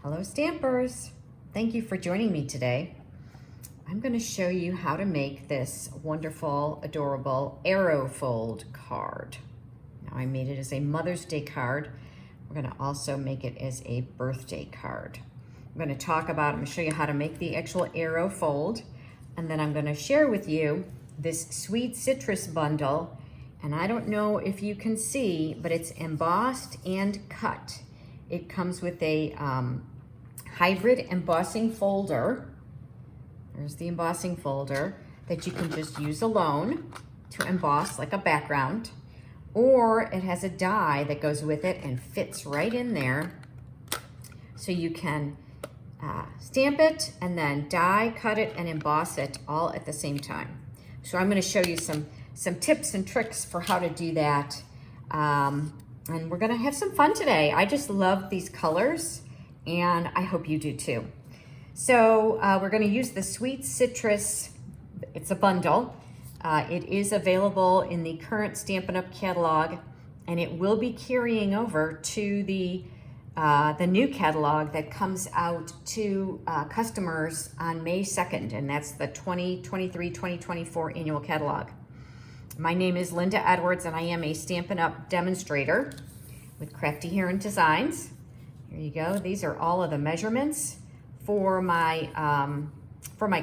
Hello Stampers! Thank you for joining me today. I'm going to show you how to make this wonderful, adorable arrow fold card. Now I made it as a Mother's Day card. We're going to also make it as a birthday card. I'm going to talk about, I'm going to show you how to make the actual arrow fold, and then I'm going to share with you this sweet citrus bundle. And I don't know if you can see, but it's embossed and cut. It comes with a hybrid embossing folder. There's the embossing folder that you can just use alone to emboss like a background, or it has a die that goes with it and fits right in there. So you can stamp it and then die, cut it, and emboss it all at the same time. So I'm going to show you some tips and tricks for how to do that. And we're gonna have some fun today. I just love these colors and I hope you do too. So we're gonna use the Sweet Citrus, it's a bundle. It is available in the current Stampin' Up catalog, and it will be carrying over to the new catalog that comes out to customers on May 2nd, and that's the 2023-2024 annual catalog. My name is Linda Edwards, and I am a Stampin' Up demonstrator with Crafty Heron Designs. Here you go. These are all of the measurements for my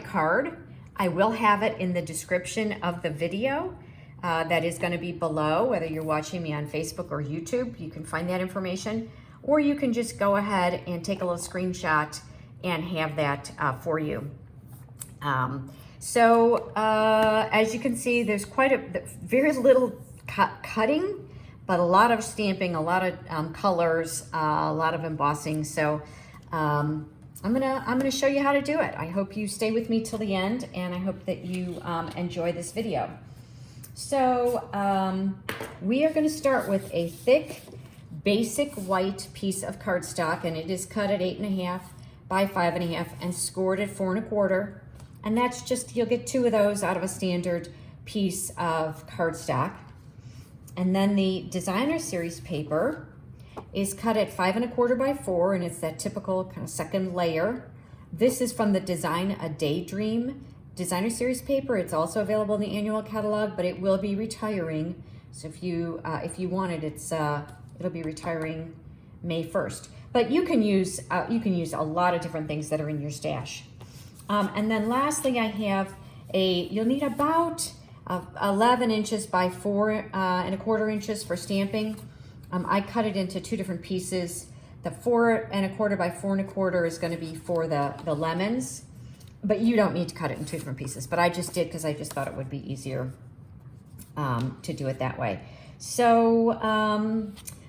card. I will have it in the description of the video that is going to be below. Whether you're watching me on Facebook or YouTube, you can find that information, or you can just go ahead and take a little screenshot and have that for you. As you can see, there's very little cutting, but a lot of stamping, a lot of colors, a lot of embossing. So I'm gonna show you how to do it. I hope you stay with me till the end, and I hope that you enjoy this video. So we are gonna start with a thick, basic white piece of cardstock, and it is cut at 8.5 by 5.5 and scored at 4 1/4. And that's just, you'll get 2 of those out of a standard piece of cardstock. And then the designer series paper is cut at 5 1/4 by 4, and it's that typical kind of second layer. This is from the Design A Daydream designer series paper. It's also available in the annual catalog, but it will be retiring. So if you want it, it'll be retiring May 1st. But you can use a lot of different things that are in your stash. And then lastly, I have you'll need about 11 inches by 4 1/4 inches for stamping. I cut it into 2 different pieces. The 4 1/4 by 4 1/4 is going to be for the lemons, but you don't need to cut it in 2 different pieces. But I just did because I just thought it would be easier to do it that way. So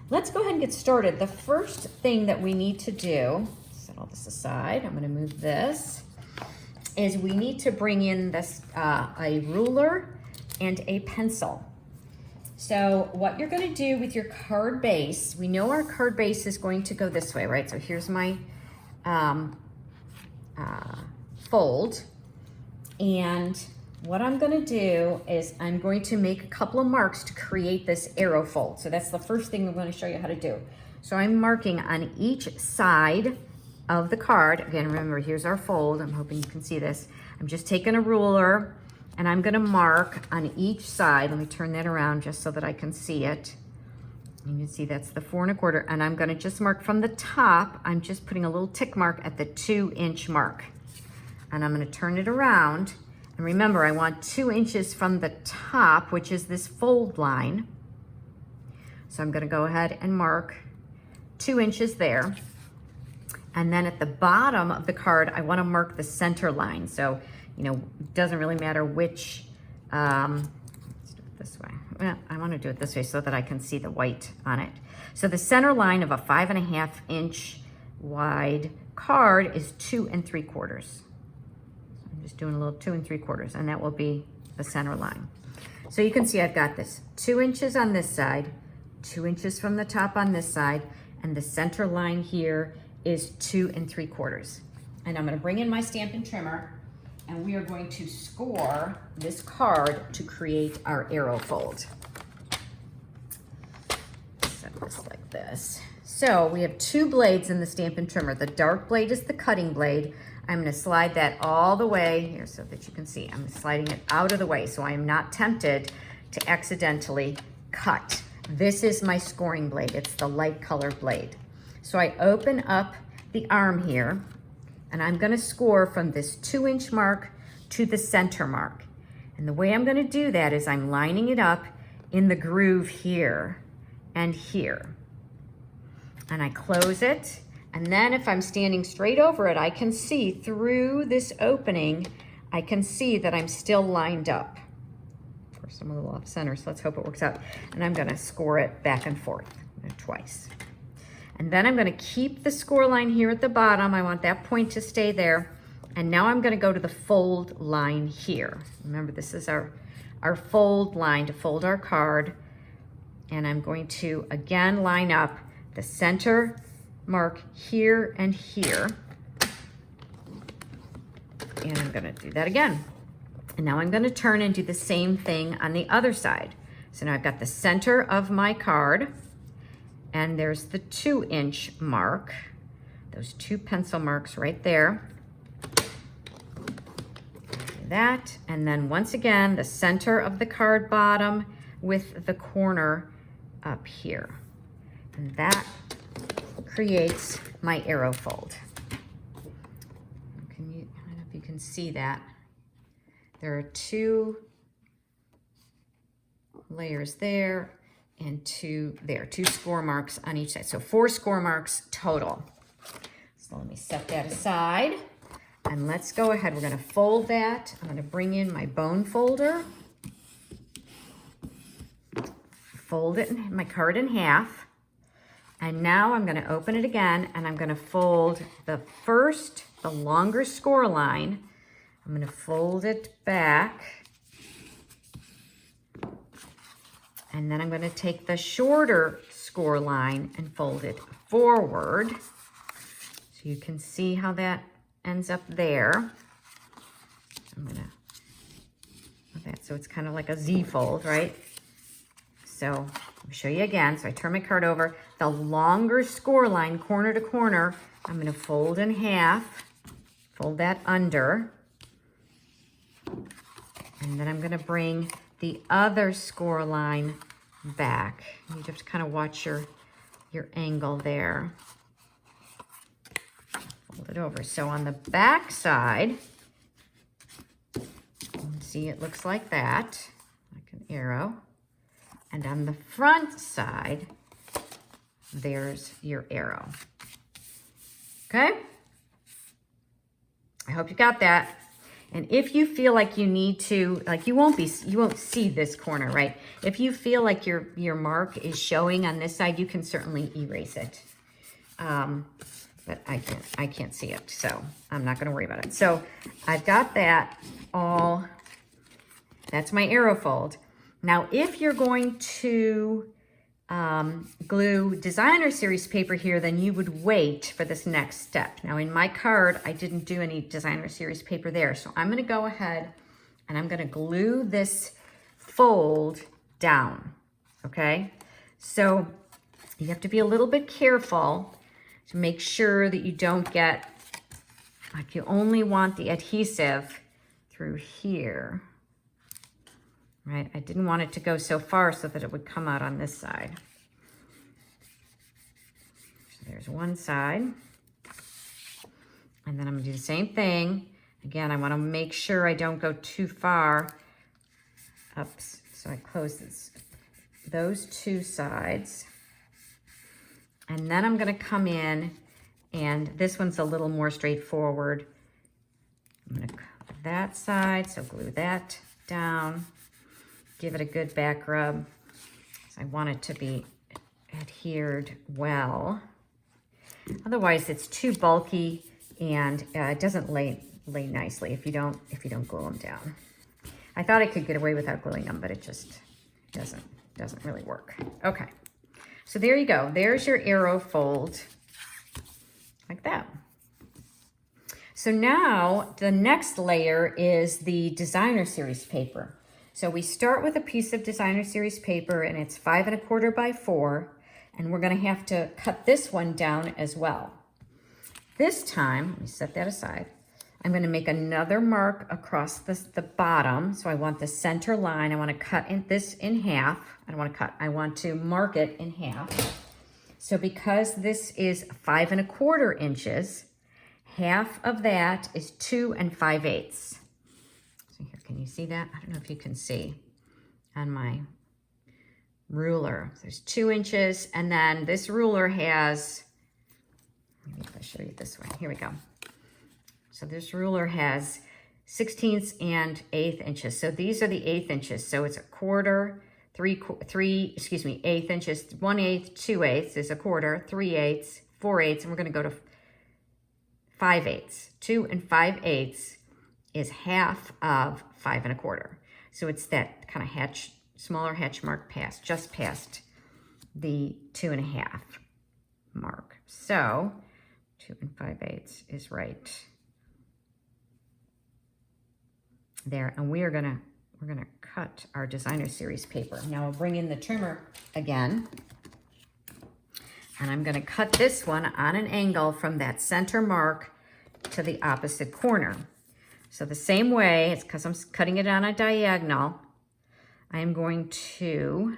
let's go ahead and get started. The first thing that we need to do, set all this aside, I'm going to move this, is we need to bring in this a ruler and a pencil. So what you're going to do with your card base, we know our card base is going to go this way, right? So here's my fold, and what I'm going to do is I'm going to make a couple of marks to create this arrow fold. So that's the first thing I'm going to show you how to do. So I'm marking on each side of the card. Again, remember, here's our fold. I'm hoping you can see this. I'm just taking a ruler and I'm gonna mark on each side. Let me turn that around just so that I can see it. You can see that's the 4 1/4, and I'm gonna just mark from the top. I'm just putting a little tick mark at the 2-inch mark. And I'm gonna turn it around. And remember, I want 2 inches from the top, which is this fold line. So I'm gonna go ahead and mark 2 inches there. And then at the bottom of the card, I want to mark the center line. So, it doesn't really matter which, let's do it this way. Well, I want to do it this way so that I can see the white on it. So the center line of a 5 1/2 inch wide card is 2 3/4. So I'm just doing a little 2 3/4, and that will be the center line. So you can see I've got this 2 inches on this side, 2 inches from the top on this side, and the center line here is 2 3/4. And I'm going to bring in my Stampin' Trimmer, and we are going to score this card to create our arrow fold. Set this like this. So we have two blades in the Stampin' Trimmer. The dark blade is the cutting blade. I'm gonna slide that all the way here so that you can see. I'm sliding it out of the way so I am not tempted to accidentally cut. This is my scoring blade. It's the light color blade. So I open up the arm here and I'm gonna score from this 2-inch mark to the center mark. And the way I'm gonna do that is I'm lining it up in the groove here and here. And I close it. And then if I'm standing straight over it, I can see through this opening, I can see that I'm still lined up. Of course, I'm a little off center, so let's hope it works out. And I'm gonna score it back and forth twice. And then I'm gonna keep the score line here at the bottom. I want that point to stay there. And now I'm gonna go to the fold line here. Remember, this is our fold line to fold our card. And I'm going to, again, line up the center mark here and here. And I'm gonna do that again. And now I'm gonna turn and do the same thing on the other side. So now I've got the center of my card, and there's the 2-inch mark, those 2 pencil marks right there. Do that, and then once again, the center of the card bottom with the corner up here. And that creates my arrow fold. I don't know if you can see that. There are 2 layers there and 2 there, 2 score marks on each side. So 4 score marks total. So let me set that aside and let's go ahead. We're gonna fold that. I'm gonna bring in my bone folder, fold it, my card in half. And now I'm gonna open it again and I'm gonna fold the longer score line. I'm gonna fold it back. And then I'm gonna take the shorter score line and fold it forward. So you can see how that ends up there. I'm gonna do that so it's kind of like a Z fold, right? So I'll show you again. So I turn my card over. The longer score line, corner to corner, I'm gonna fold in half, fold that under, and then I'm gonna bring the other score line back. You have to kind of watch your angle there. Fold it over. So on the back side, you can see it looks like that, like an arrow. And on the front side, there's your arrow. Okay? I hope you got that. And if you feel like you need to, like you won't see this corner, right? If you feel like your mark is showing on this side, you can certainly erase it. But I can't see it, so I'm not gonna worry about it. So I've got that all, that's my arrow fold. Now, if you're going to glue designer series paper here, then you would wait for this next step. Now in my card, I didn't do any designer series paper there. So I'm gonna go ahead and I'm gonna glue this fold down, okay? So you have to be a little bit careful to make sure that you don't get, like you only want the adhesive through here. Right, I didn't want it to go so far so that it would come out on this side. So there's one side. And then I'm gonna do the same thing. Again, I wanna make sure I don't go too far up. So I close those 2 sides. And then I'm gonna come in, and this one's a little more straightforward. I'm gonna cover that side, so glue that down. Give it a good back rub. I want it to be adhered well. Otherwise, it's too bulky and it doesn't lay nicely if you don't glue them down. I thought I could get away without gluing them, but it just doesn't really work. Okay, so there you go. There's your arrow fold, like that. So now the next layer is the designer series paper. So we start with a piece of designer series paper and it's 5 1/4 by 4. And we're going to have to cut this one down as well. This time, let me set that aside. I'm going to make another mark across the bottom. So I want the center line. I want to cut this in half. I don't want to cut. I want to mark it in half. So because this is 5 1/4 inches, half of that is 2 5/8. So here, can you see that? I don't know if you can see on my ruler. There's 2 inches, and then this ruler has, maybe if I show you this way, here we go. So this ruler has 16ths and 1/8 inches. So these are the 1/8 inches. So it's 1/4, 1/8 inches, 1/8, 2/8 is 1/4, 3/8, 4/8, and we're going to go to 5/8. 2 5/8 is half of 5 1/4. So it's that kind of smaller hatch mark just past the 2 1/2 mark. So 2 5/8 is right there, and we're gonna cut our designer series paper. Now I'll bring in the trimmer again, and I'm gonna cut this one on an angle from that center mark to the opposite corner. So the same way, it's because I'm cutting it on a diagonal, I am going to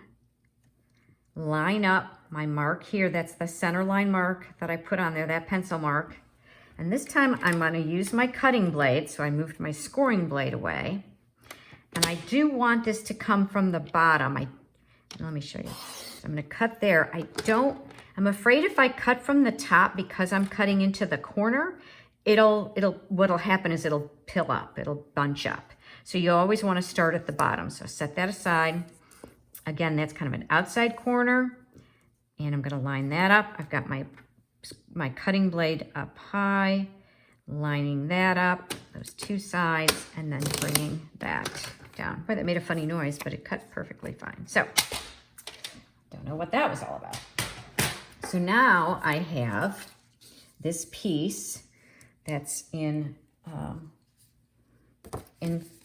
line up my mark here. That's the center line mark that I put on there, that pencil mark. And this time I'm going to use my cutting blade. So I moved my scoring blade away. And I do want this to come from the bottom. Let me show you. So I'm going to cut there. I'm afraid if I cut from the top, because I'm cutting into the corner, what'll happen is it'll pill up, it'll bunch up. So you always want to start at the bottom. So set that aside. Again, that's kind of an outside corner. And I'm going to line that up. I've got my cutting blade up high, lining that up, those two sides, and then bringing that down. Boy, that made a funny noise, but it cut perfectly fine. So, don't know what that was all about. So now I have this piece that's in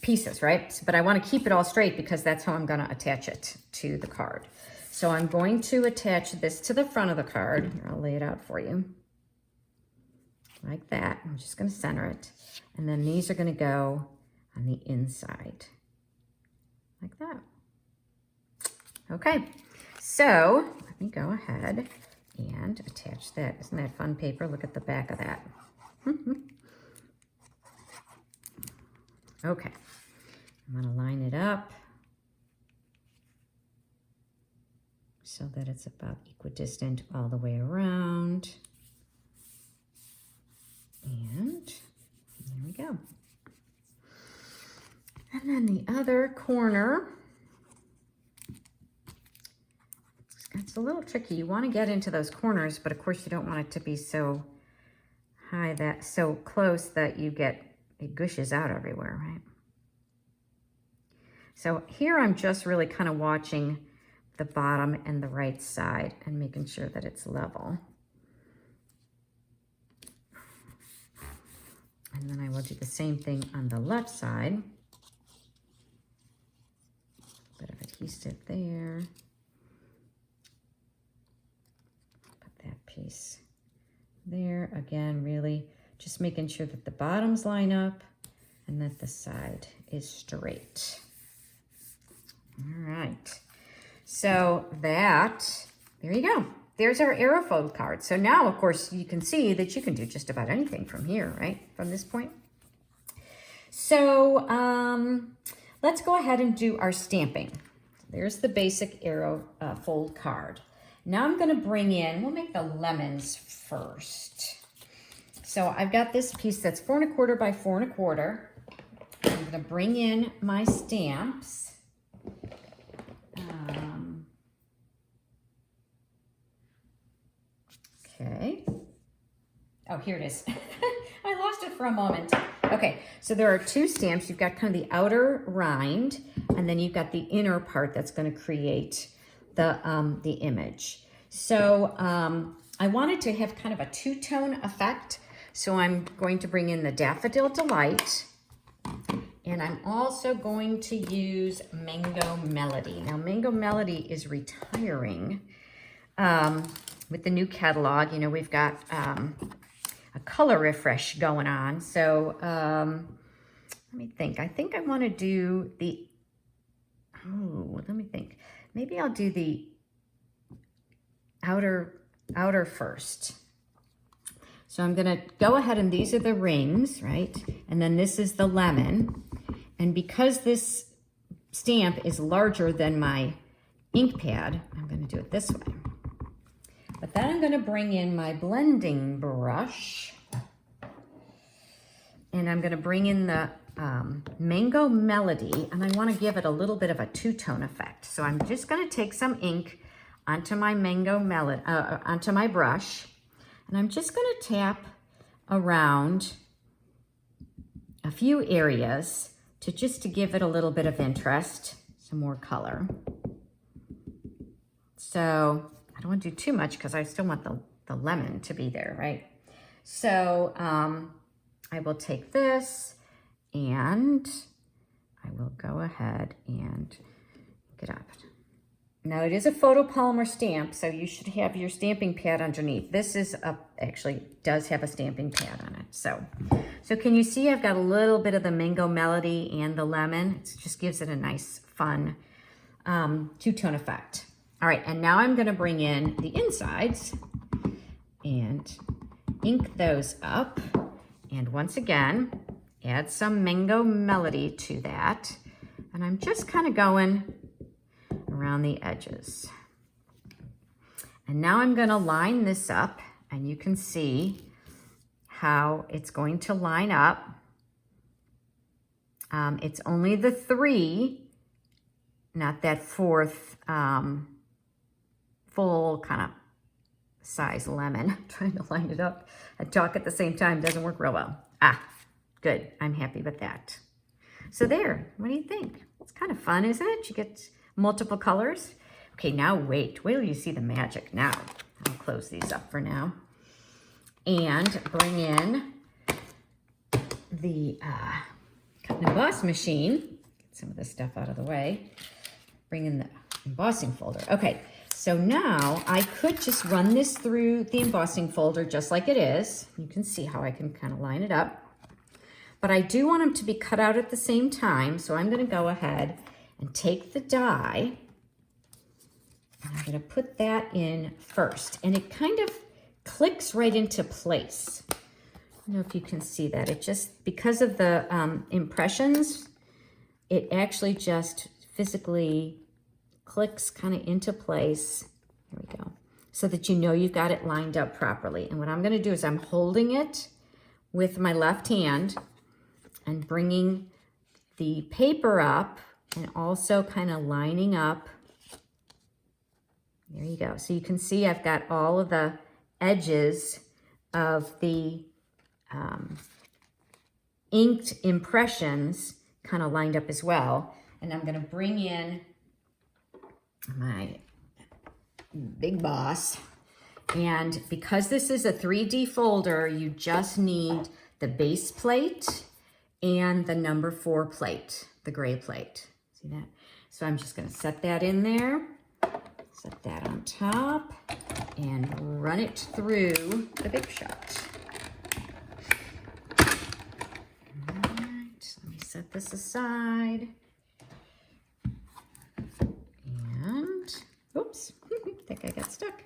pieces, right? But I want to keep it all straight because that's how I'm going to attach it to the card. So I'm going to attach this to the front of the card. Here, I'll lay it out for you. Like that. I'm just going to center it. And then these are going to go on the inside. Like that. Okay. So let me go ahead and attach that. Isn't that fun paper? Look at the back of that. Okay. I'm going to line it up so that it's about equidistant all the way around. And there we go. And then the other corner, it's a little tricky. You want to get into those corners, but of course you don't want it to be so high, so close that it gushes out everywhere, right? So here I'm just really kind of watching the bottom and the right side and making sure that it's level. And then I will do the same thing on the left side. Bit of adhesive there. Put that piece there. Again, really just making sure that the bottoms line up and that the side is straight. All right. So there you go. There's our Aerofold card. So now, of course, you can see that you can do just about anything from here, right? From this point. So let's go ahead and do our stamping. There's the basic Aerofold card. Now I'm going to bring in, we'll make the lemons first. So I've got this piece that's 4 1/4 by 4 1/4. I'm going to bring in my stamps. Okay. Oh, here it is. I lost it for a moment. Okay, so there are two stamps. You've got kind of the outer rind, and then you've got the inner part that's going to create the image. So I wanted to have kind of a two-tone effect. So I'm going to bring in the Daffodil Delight, and I'm also going to use Mango Melody. Now, Mango Melody is retiring. with the new catalog. You know, we've got a color refresh going on. So let me think. I think I want to do the, let me think. Maybe I'll do the outer first. So I'm going to go ahead, and these are the rings, right? And then this is the lemon. And because this stamp is larger than my ink pad, I'm going to do it this way. But then I'm going to bring in my blending brush, and I'm going to bring in the Mango Melody, and I want to give it a little bit of a two-tone effect. So I'm just going to take some ink onto my Mango Melody, onto my brush, and I'm just going to tap around a few areas to give it a little bit of interest, some more color. So I don't want to do too much because I still want the lemon to be there, right? So I will take this and I will go ahead and get up. Now it is a photopolymer stamp, so you should have your stamping pad underneath. This is actually does have a stamping pad on it. So can you see I've got a little bit of the Mango Melody and the lemon? It just gives it a nice, fun two-tone effect. All right, and now I'm gonna bring in the insides and ink those up. And once again, add some Mango Melody to that. And I'm just kind of going around the edges. And now I'm going to line this up, and you can see how it's going to line up. It's only the 3, not that 4th full kind of size lemon. Trying to line it up and talk at the same time doesn't work real well. Good. I'm happy with that. So there, what do you think? It's kind of fun, isn't it? You get multiple colors. Okay, now wait till you see the magic. Now, I'll close these up for now. And bring in the cut and emboss machine. Get some of this stuff out of the way. Bring in the embossing folder. Okay, so now I could just run this through the embossing folder just like it is. You can see how I can kind of line it up. But I do want them to be cut out at the same time, so I'm going to go ahead and take the die, and I'm going to put that in first. And it kind of clicks right into place. I don't know if you can see that. It just, because of the impressions, it actually just physically clicks kind of into place. There we go. So that you know you've got it lined up properly. And what I'm going to do is I'm holding it with my left hand and bringing the paper up and also kind of lining up. There you go. So you can see I've got all of the edges of the inked impressions kind of lined up as well. And I'm going to bring in my Big Boss. And because this is a 3D folder, you just need the base plate and the number 4 plate, the gray plate. See that? So I'm just going to set that in there, set that on top, and run it through the Big Shot. All right, let me set this aside. And, oops, I think I got stuck.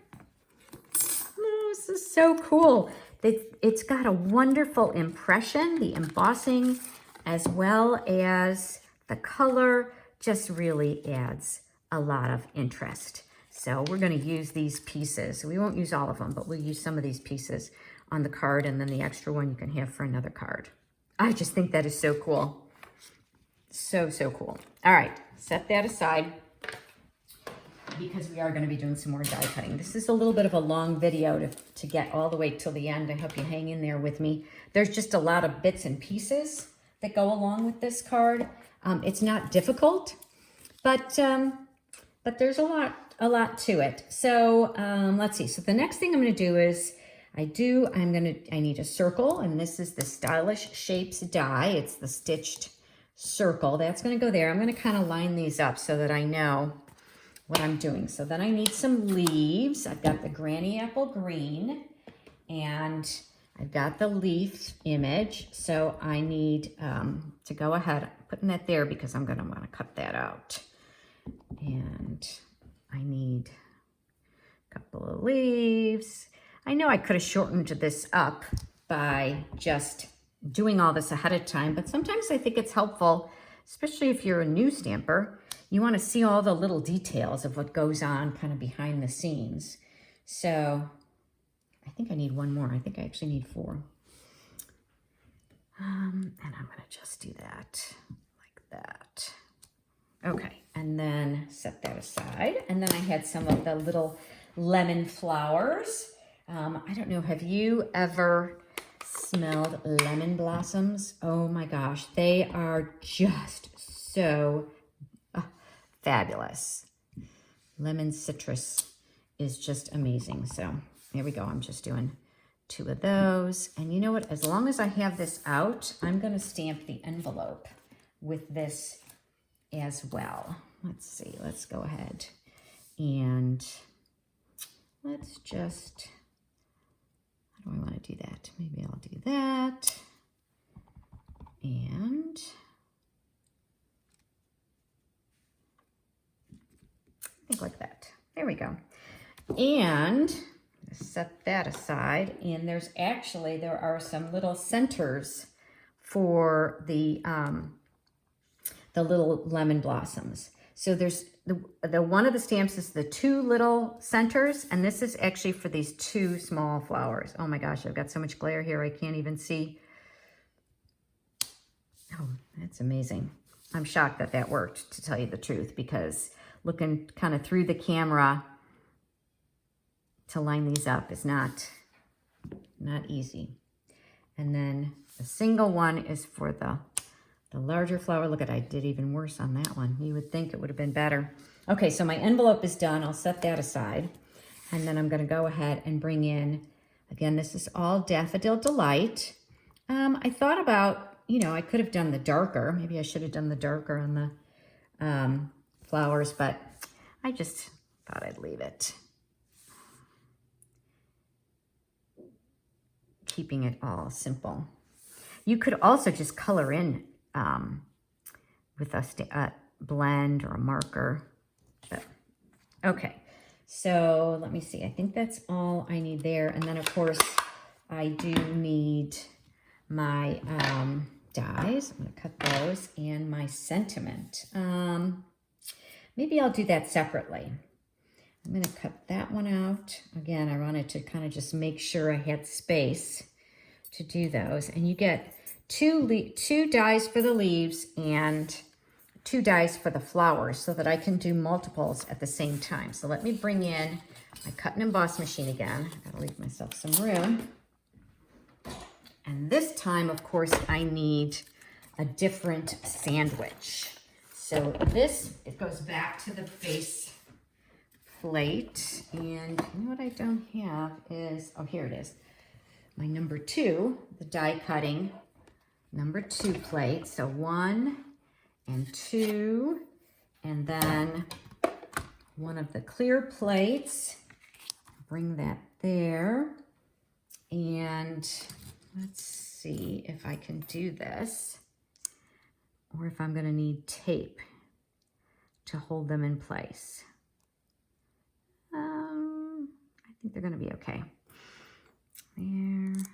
Oh, this is so cool. It's got a wonderful impression. The embossing as well as the color just really adds a lot of interest. So we're going to use these pieces. We won't use all of them, but we'll use some of these pieces on the card, and then the extra one you can have for another card. I just think that is so cool. So, so cool. All right, set that aside, because we are going to be doing some more die cutting. This is a little bit of a long video to get all the way till the end. I hope you hang in there with me. There's just a lot of bits and pieces that go along with this card. It's not difficult, but there's a lot to it. So let's see. So the next thing I'm going to do is I need a circle, and this is the Stylish Shapes die. It's the stitched circle. That's going to go there. I'm going to kind of line these up so that I know what I'm doing. So then I need some leaves. I've got the Granny Apple Green and I've got the leaf image. So I need to go ahead, I'm putting that there because I'm gonna wanna cut that out. And I need a couple of leaves. I know I could have shortened this up by just doing all this ahead of time, but sometimes I think it's helpful, especially if you're a new stamper, you want to see all the little details of what goes on kind of behind the scenes. So I think I need one more. I think I actually need 4. And I'm going to just do that like that. Okay, and then set that aside. And then I had some of the little lemon flowers. I don't know, have you ever smelled lemon blossoms? Oh my gosh, they are just so fabulous. Lemon citrus is just amazing. So here we go. I'm just doing 2 of those. And you know what? As long as I have this out, I'm going to stamp the envelope with this as well. Let's see. Let's go ahead and let's just, how do I want to do that? Maybe I'll do that. And I think like that. There we go. And set that aside. And there are some little centers for the little lemon blossoms. So there's the one of the stamps is the 2 little centers, and this is actually for these 2 small flowers. Oh my gosh, I've got so much glare here I can't even see. Oh, that's amazing. I'm shocked that that worked, to tell you the truth, because looking kind of through the camera to line these up is not easy. And then the single one is for the larger flower. Look at, I did even worse on that one. You would think it would have been better. Okay, so my envelope is done. I'll set that aside. And then I'm going to go ahead and bring in, again, this is all Daffodil Delight. I thought about, you know, I could have done the darker. Maybe I should have done the darker on the flowers, but I just thought I'd leave it. Keeping it all simple. You could also just color in with a blend or a marker. But, okay, so let me see. I think that's all I need there. And then, of course, I do need my dies. I'm going to cut those, and my sentiment. Maybe I'll do that separately. I'm going to cut that one out. Again, I wanted to kind of just make sure I had space to do those. And you get two dies for the leaves and 2 dies for the flowers so that I can do multiples at the same time. So let me bring in my cut and emboss machine again. I gotta leave myself some room. And this time, of course, I need a different sandwich. So this, it goes back to the base plate. And you know what I don't have is, oh, here it is. My number 2, the die cutting number 2 plate. So 1 and 2, and then one of the clear plates. Bring that there. And let's see if I can do this, or if I'm gonna need tape to hold them in place. I think they're gonna be okay. There, and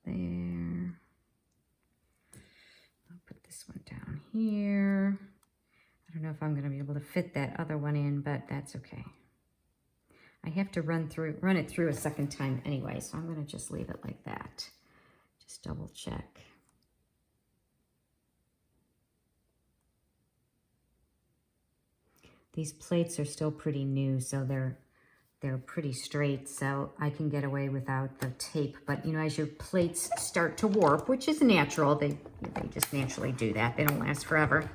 there. I'll put this one down here. I don't know if I'm gonna be able to fit that other one in, but that's okay. I have to run it through a second time anyway, so I'm gonna just leave it like that. Just double check. These plates are still pretty new, so they're pretty straight, so I can get away without the tape. But you know, as your plates start to warp, which is natural, they just naturally do that. They don't last forever.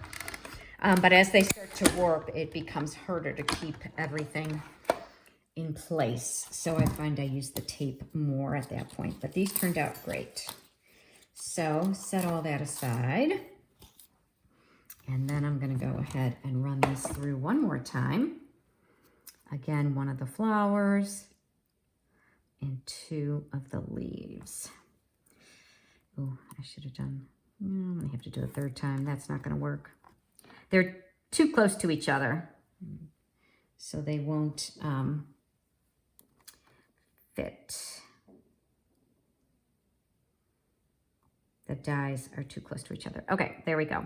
But as they start to warp, it becomes harder to keep everything in place. So I find I use the tape more at that point, but these turned out great. So set all that aside. And then I'm going to go ahead and run this through one more time. Again, one of the flowers and two of the leaves. Oh, I should have done, I'm going to have to do a third time. That's not going to work. They're too close to each other, so they won't fit. The dies are too close to each other. Okay, there we go.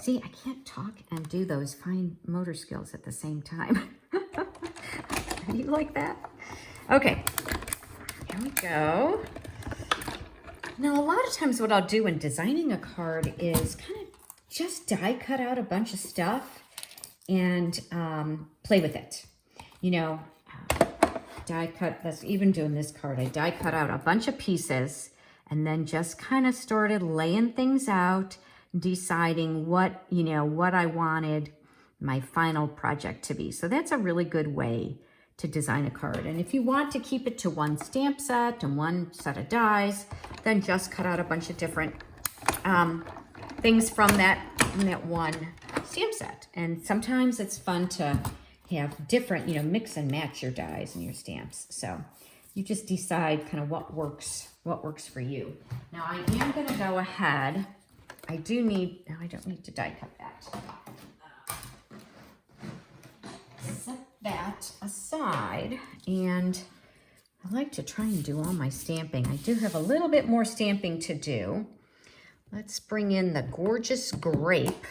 See, I can't talk and do those fine motor skills at the same time. You like that? Okay, here we go. Now, a lot of times what I'll do when designing a card is kind of just die cut out a bunch of stuff and play with it. You know, die cut, that's even doing this card. I die cut out a bunch of pieces and then just kind of started laying things out, deciding what, you know, what I wanted my final project to be. So that's a really good way to design a card. And if you want to keep it to one stamp set and one set of dies, then just cut out a bunch of different things from that one stamp set. And sometimes it's fun to have different, you know, mix and match your dies and your stamps. So you just decide kind of what works for you. Now I am going to go ahead. I don't need to die cut that. Set that aside, and I like to try and do all my stamping. I do have a little bit more stamping to do. Let's bring in the gorgeous grape,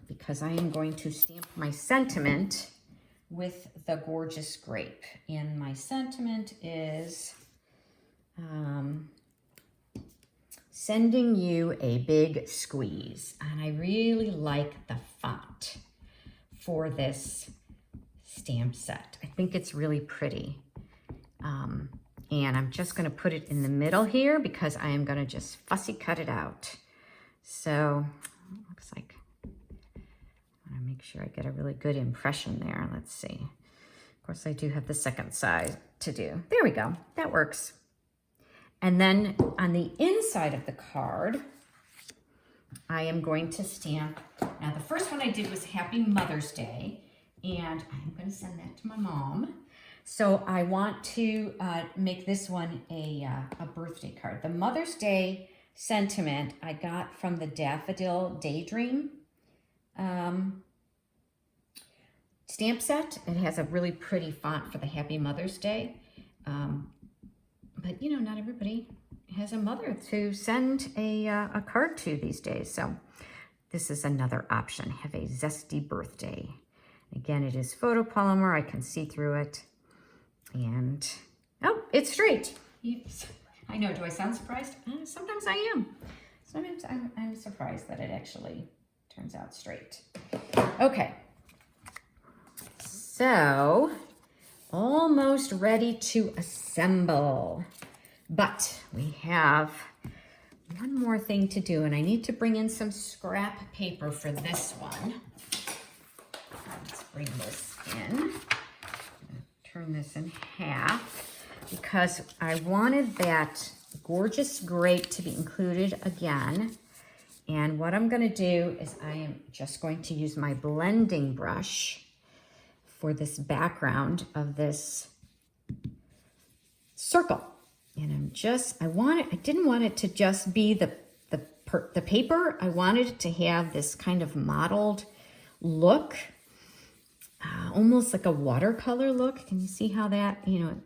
because I am going to stamp my sentiment with the gorgeous grape. And my sentiment is sending you a big squeeze. And I really like the font for this stamp set. I think it's really pretty. And I'm just going to put it in the middle here because I am going to just fussy cut it out. So looks like I want to make sure I get a really good impression there. Let's see. Of course, I do have the second side to do. There we go. That works. And then on the inside of the card, I am going to stamp. Now, the first one I did was Happy Mother's Day, and I'm going to send that to my mom. So I want to make this one a birthday card. The Mother's Day sentiment I got from the Daffodil Daydream stamp set. It has a really pretty font for the Happy Mother's Day. But, you know, not everybody has a mother to send a card to these days. So this is another option. Have a zesty birthday. Again, it is photopolymer. I can see through it. And, oh, it's straight. I know, do I sound surprised? Sometimes I am. Sometimes I'm surprised that it actually turns out straight. Okay. So, almost ready to assemble. But we have one more thing to do, and I need to bring in some scrap paper for this one. Let's bring this in. Turn this in half because I wanted that gorgeous grape to be included again. And what I'm going to do is I am just going to use my blending brush for this background of this circle. And I didn't want it to just be the paper. I wanted it to have this kind of mottled look. Almost like a watercolor look. Can you see how that, you know,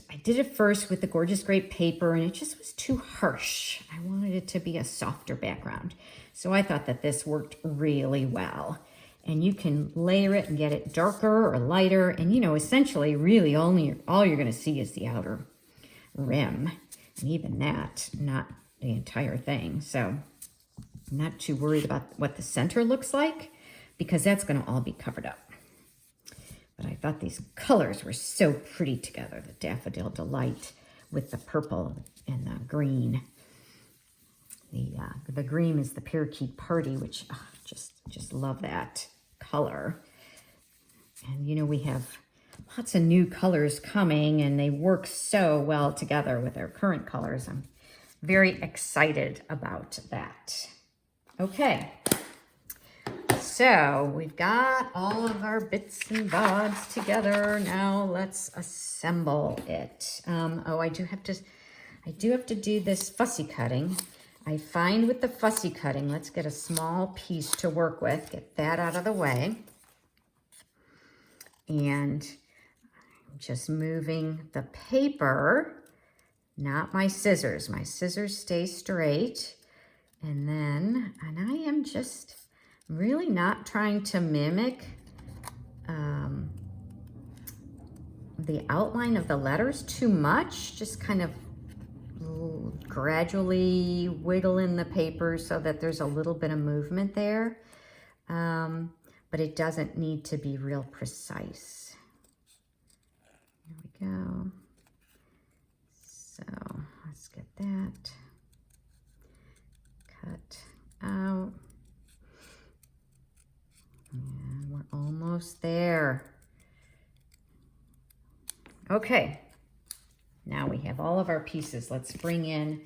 I did it first with the gorgeous grape paper and it just was too harsh. I wanted it to be a softer background. So I thought that this worked really well. And you can layer it and get it darker or lighter. And, you know, essentially really all you're going to see is the outer rim. And even that, not the entire thing. So I'm not too worried about what the center looks like because that's going to all be covered up. But I thought these colors were so pretty together. The Daffodil Delight with the purple and the green. The green is the Parakeet Party, which just love that color. And you know, we have lots of new colors coming and they work so well together with our current colors. I'm very excited about that. Okay. so we've got all of our bits and bobs together. Now let's assemble it. Oh, I do have to do this fussy cutting. I find with the fussy cutting, let's get a small piece to work with, get that out of the way. And I'm just moving the paper, not my scissors. My scissors stay straight. And I am just really not trying to mimic the outline of the letters too much, just kind of gradually wiggling the paper so that there's a little bit of movement there. But it doesn't need to be real precise. Here we go. So let's get that cut out. And we're almost there. Okay, now we have all of our pieces. Let's bring in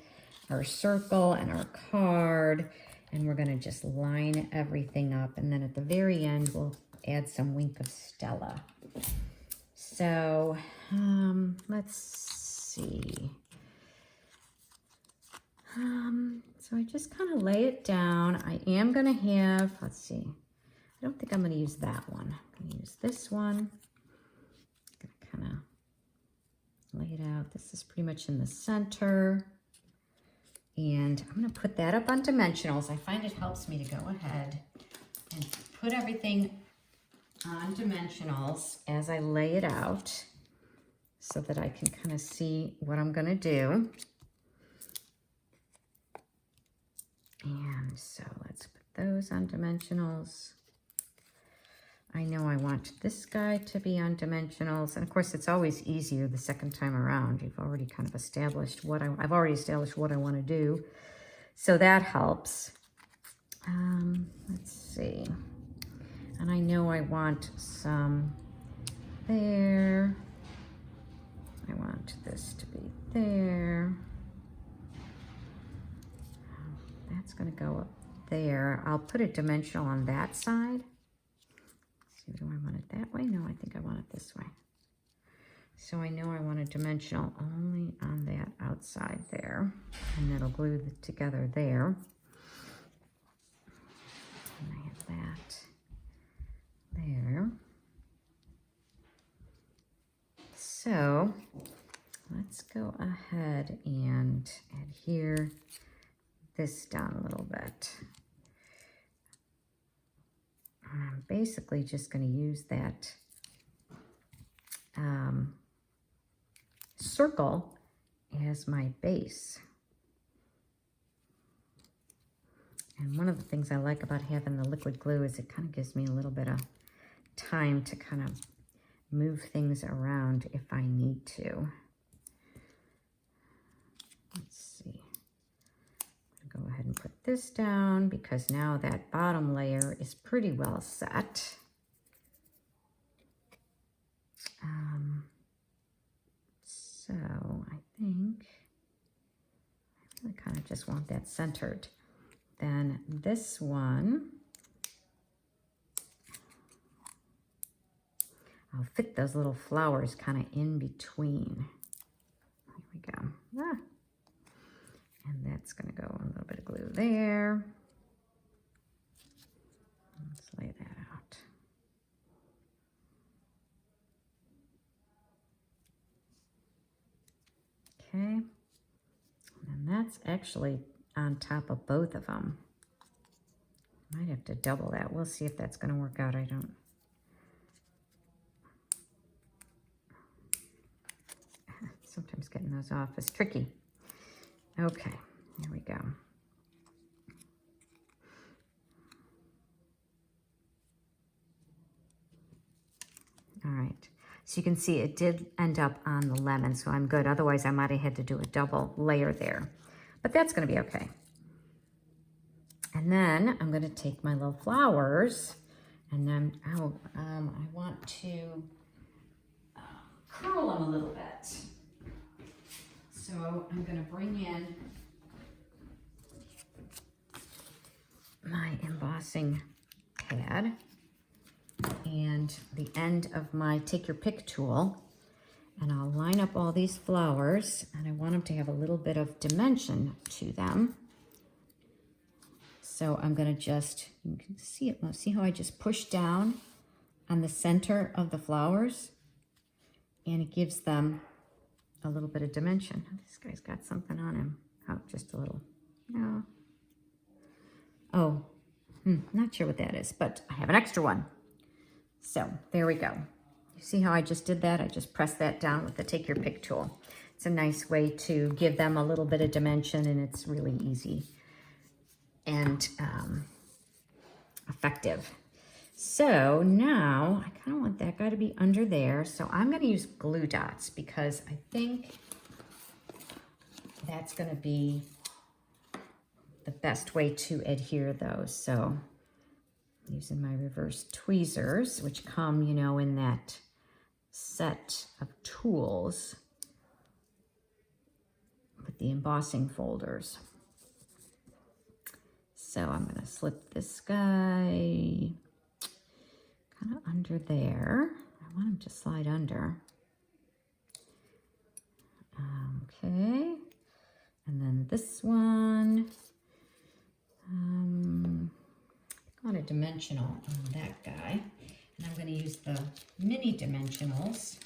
our circle and our card, and we're gonna just line everything up. And then at the very end, we'll add some Wink of Stella. So let's see. So I just kind of lay it down. I am gonna have, let's see. I don't think I'm gonna use that one. I'm gonna use this one. I'm gonna kind of lay it out. This is pretty much in the center. And I'm gonna put that up on dimensionals. I find it helps me to go ahead and put everything on dimensionals as I lay it out so that I can kind of see what I'm gonna do. And so let's put those on dimensionals. I know I want this guy to be on dimensionals. And of course, it's always easier the second time around. You've already kind of established I've already established what I want to do. So that helps. Let's see. And I know I want some there. I want this to be there. That's going to go up there. I'll put a dimensional on that side. Let's see, do I want it that way? No, I think I want it this way. So I know I want a dimensional only on that outside there. And that'll glue it together there. And I have that there. So let's go ahead and adhere this down a little bit. I'm basically just going to use that circle as my base. And one of the things I like about having the liquid glue is it kind of gives me a little bit of time to kind of move things around if I need to. Let's see. Go ahead and put this down because now that bottom layer is pretty well set. So I think I really kind of just want that centered. Then this one, I'll fit those little flowers kind of in between. There we go. Ah. And that's going to go a little bit of glue there. Let's lay that out. Okay. And that's actually on top of both of them. Might have to double that. We'll see if that's going to work out. I don't. Sometimes getting those off is tricky. Okay, here we go. All right, so you can see it did end up on the lemon, so I'm good. Otherwise, I might have had to do a double layer there, but that's gonna be okay. And then I'm gonna take my little flowers, and then I want to curl them a little bit. So I'm going to bring in my embossing pad and the end of my take your pick tool, and I'll line up all these flowers, and I want them to have a little bit of dimension to them. So I'm gonna just, you can see it, see how I just push down on the center of the flowers, and it gives them a little bit of dimension. This guy's got something on him. Oh, just a little, no. Oh, not sure what that is, but I have an extra one. So there we go. You see how I just did that? I just pressed that down with the take your pick tool. It's a nice way to give them a little bit of dimension, and it's really easy and effective. So now I kind of want that guy to be under there. So I'm going to use glue dots because I think that's going to be the best way to adhere those. So using my reverse tweezers, which come, you know, in that set of tools with the embossing folders. So I'm going to slip this guy kind of under there. I want him to slide under. Okay. And then this one, I want a dimensional on that guy. And I'm going to use the mini dimensionals.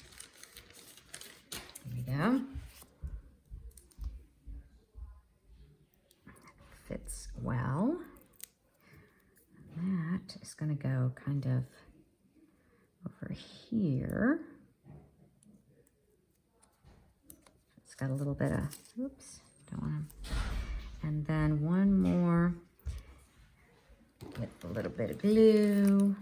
There we go. Fits well. And that is going to go kind of over here. It's got a little bit of, oops, don't want to. And then one more with a little bit of glue.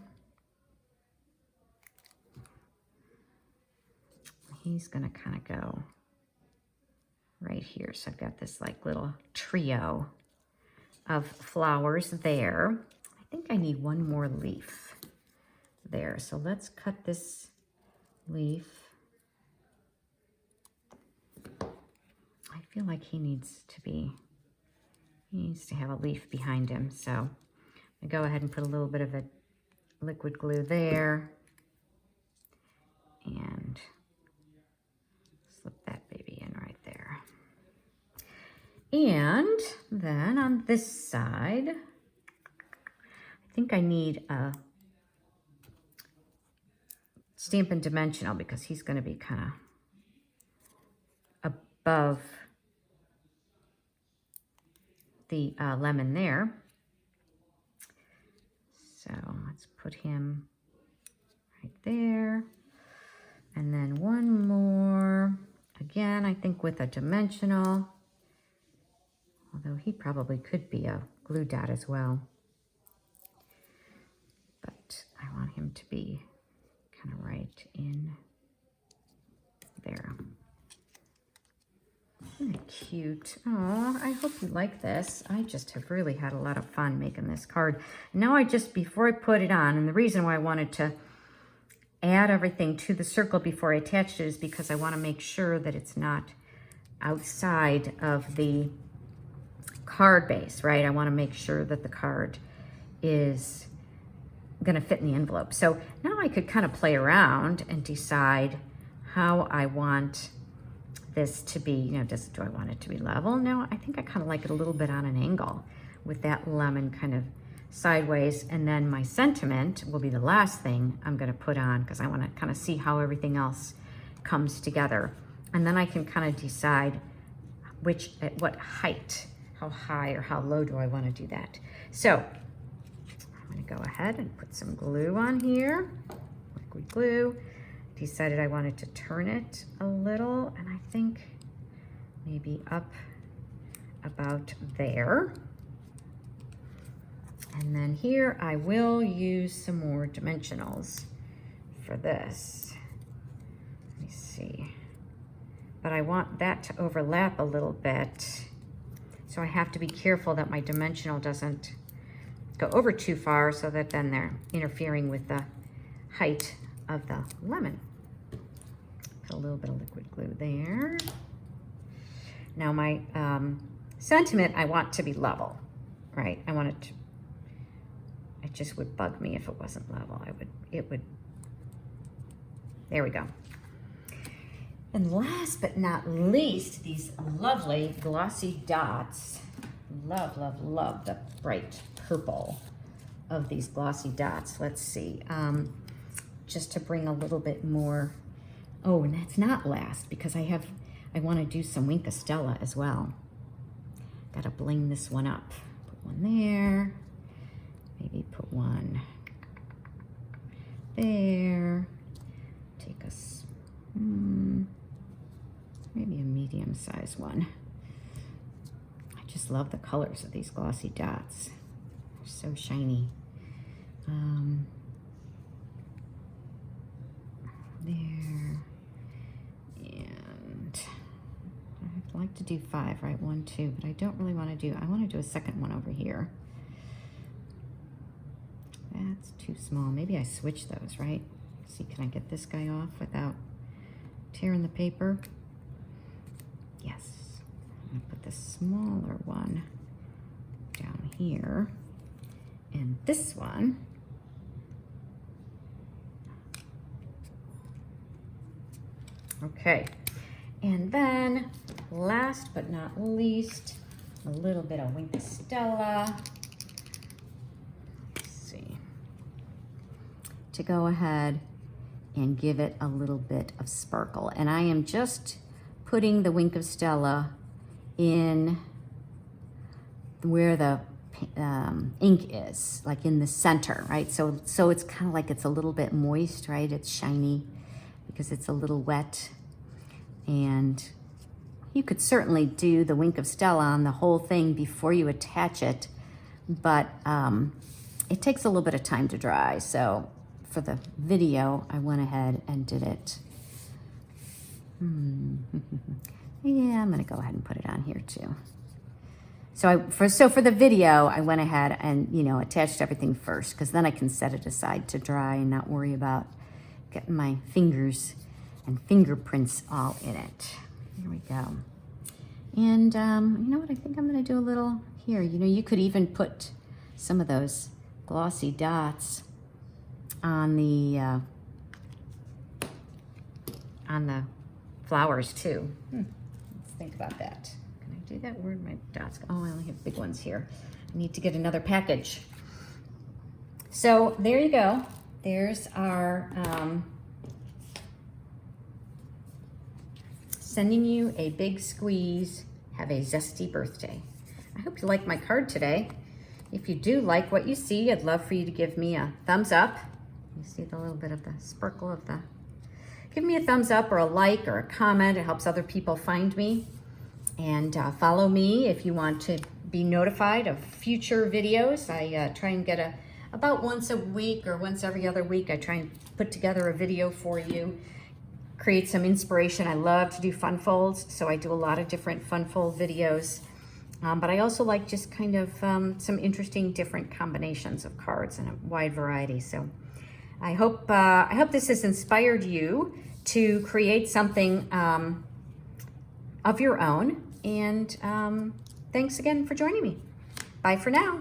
He's going to kind of go right here. So I've got this like little trio of flowers there. I think I need one more leaf there. So let's cut this leaf. I feel like he needs to have a leaf behind him. So I go ahead and put a little bit of a liquid glue there and slip that baby in right there. And then on this side, I think I need a Stampin' Dimensional because he's going to be kind of above the lemon there. So let's put him right there. And then one more, again, I think with a dimensional, although he probably could be a glue dot as well. But I want him to be kind of right in there. Isn't that cute? Oh, I hope you like this. I just have really had a lot of fun making this card. Now before I put it on, and the reason why I wanted to add everything to the circle before I attached it is because I want to make sure that it's not outside of the card base, right? I want to make sure that the card is going to fit in the envelope. So now I could kind of play around and decide how I want this to be, you know, do I want it to be level? No, I think I kind of like it a little bit on an angle with that lemon kind of sideways. And then my sentiment will be the last thing I'm going to put on because I want to kind of see how everything else comes together. And then I can kind of decide at what height, how high or how low do I want to do that. So I'm going to go ahead and put some glue on here, liquid glue. Decided I wanted to turn it a little, and I think maybe up about there. And then here I will use some more dimensionals for this. Let me see. But I want that to overlap a little bit. So I have to be careful that my dimensional doesn't go over too far so that then they're interfering with the height of the lemon. Put a little bit of liquid glue there. Now my sentiment I want to be level, right? I just would bug me if it wasn't level. There we go. And last but not least, these lovely glossy dots. Love, love, love the bright purple of these glossy dots. Let's see, just to bring a little bit more. Oh, and that's not last because I want to do some Wink of Stella as well. Got to bling this one up. Put one there, maybe put one there. Take us, maybe a medium-sized one. I just love the colors of these glossy dots. They're so shiny. There. And I'd like to do 5, right? 1, 2, but I don't really want to do, I want to do a second one over here. That's too small. Maybe I switch those, right? See, can I get this guy off without tearing the paper? Yes. I'm gonna put the smaller one down here. And this one, okay. And then last but not least, a little bit of Wink of Stella. Let's see. To go ahead and give it a little bit of sparkle. And I am just putting the Wink of Stella in where the ink is, like in the center, right? So it's kind of like it's a little bit moist, right? It's shiny because it's a little wet. And you could certainly do the Wink of Stella on the whole thing before you attach it, but it takes a little bit of time to dry. So for the video, I went ahead and did it. Yeah, I'm gonna go ahead and put it on here too. So for the video, I went ahead and, you know, attached everything first, because then I can set it aside to dry and not worry about getting my fingers and fingerprints all in it. Here we go. And you know what, I think I'm gonna do a little here. You know, you could even put some of those glossy dots on the flowers too. Let's think about that. Can I do that? Where are my dots? Oh, I only have big ones here. I need to get another package. So there you go. There's our sending you a big squeeze. Have a zesty birthday. I hope you like my card today. If you do like what you see, I'd love for you to give me a thumbs up. You see the little bit of the sparkle of the, give me a thumbs up or a like or a comment. It helps other people find me. And follow me if you want to be notified of future videos. I try and get about once a week or once every other week, I try and put together a video for you, create some inspiration. I love to do fun folds, so I do a lot of different fun fold videos. But I also like just kind of some interesting different combinations of cards and a wide variety. So I hope this has inspired you to create something of your own. And thanks again for joining me. Bye for now.